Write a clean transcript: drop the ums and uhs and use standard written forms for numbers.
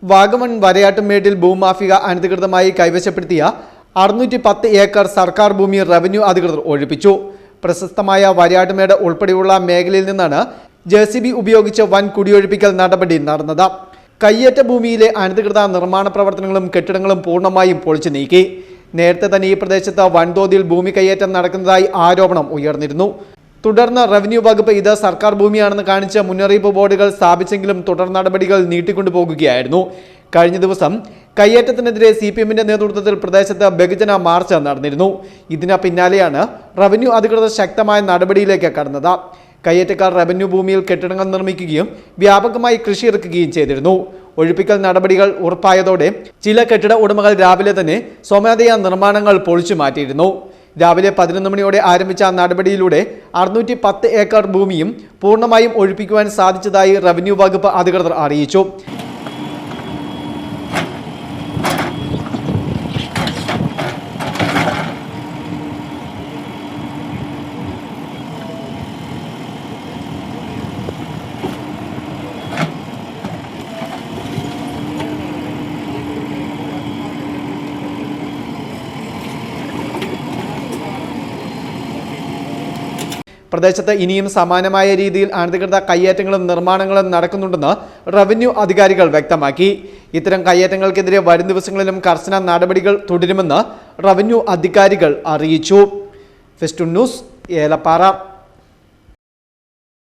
വാഗമൺ വരയാട്ടുമേട്ടിൽ ഭൂമാഫിയ അനധികൃതമായി കൈവശപ്പെടുത്തിയ 610 ഏക്കർ സർക്കാർ ഭൂമി റവന്യൂ അധികൃതർ ഒഴിപ്പിച്ചു. പ്രശസ്തമായ വരയാട്ടുമേട് ഉൾപ്പെടെയുള്ള മേഖലയിൽ നിന്നാണ് JCB ഉപയോഗിച്ച് വൻ കുടിയൊഴിപ്പിക്കൽ നടപടി നടന്നത്. കയ്യേറ്റ ഭൂമിയിലെ അനധികൃത നിർമ്മാണ പ്രവർത്തനങ്ങളും കെട്ടിടങ്ങളും പൂർണ്ണമായും പൊളിച്ചു നീക്കി. നേരത്തെ തന്നെ ഈ പ്രദേശത്ത് വൻതോതിൽ ഭൂമി കയ്യേറ്റം നടക്കുന്നതായി ആരോപണം ഉയർന്നിരുന്നു. തുടർന്ന് റവന്യൂ വകുപ്പ് ഇത് സർക്കാർ ഭൂമിയാണെന്ന് കാണിച്ച് മുന്നറിയിപ്പ് ബോർഡുകൾ സ്ഥാപിച്ചെങ്കിലും തുടർ നടപടികൾ നീട്ടിക്കൊണ്ടുപോകുകയായിരുന്നു. കഴിഞ്ഞ ദിവസം കയ്യേറ്റത്തിനെതിരെ CPMന്റെ നേതൃത്വത്തിൽ പ്രദേശത്ത് ബഹുജന മാർച്ച് നടന്നിരുന്നു. ഇതിന് പിന്നാലെയാണ് റവന്യൂ അധികൃതർ ശക്തമായ നടപടിയിലേക്ക് കടന്നത്. കയ്യേറ്റക്കാർ റവന്യൂ ഭൂമിയിൽ കെട്ടിടങ്ങൾ നിർമ്മിക്കുകയും വ്യാപകമായി കൃഷി ഇറക്കുകയും ചെയ്തിരുന്നു. ഒഴിപ്പിക്കൽ നടപടികൾ ഉറപ്പായതോടെ ചില കെട്ടിട ഉടമകൾ രാവിലെ തന്നെ സ്വമേധയാ നിർമ്മാണങ്ങൾ പൊളിച്ചു മാറ്റിയിരുന്നു. രാവിലെ 11 മണിയോടെ ആരംഭിച്ച നടപടിയിലൂടെ 610 ഏക്കർ ഭൂമിയും പൂർണ്ണമായും ഒഴിപ്പിക്കുവാൻ സാധിച്ചതായി റവന്യൂ വകുപ്പ് അധികൃതർ അറിയിച്ചു. പ്രദേശത്ത് ഇനിയും സമാനമായ രീതിയിൽ അനധികൃത കയ്യേറ്റങ്ങളും നിർമ്മാണങ്ങളും നടക്കുന്നുണ്ടെന്ന് റവന്യൂ അധികാരികൾ വ്യക്തമാക്കി. ഇത്തരം കയ്യേറ്റങ്ങൾക്കെതിരെ വരും ദിവസങ്ങളിലും കർശന നടപടികൾ തുടരുമെന്ന് റവന്യൂ അധികാരികൾ അറിയിച്ചു. Festoon news, Elappara.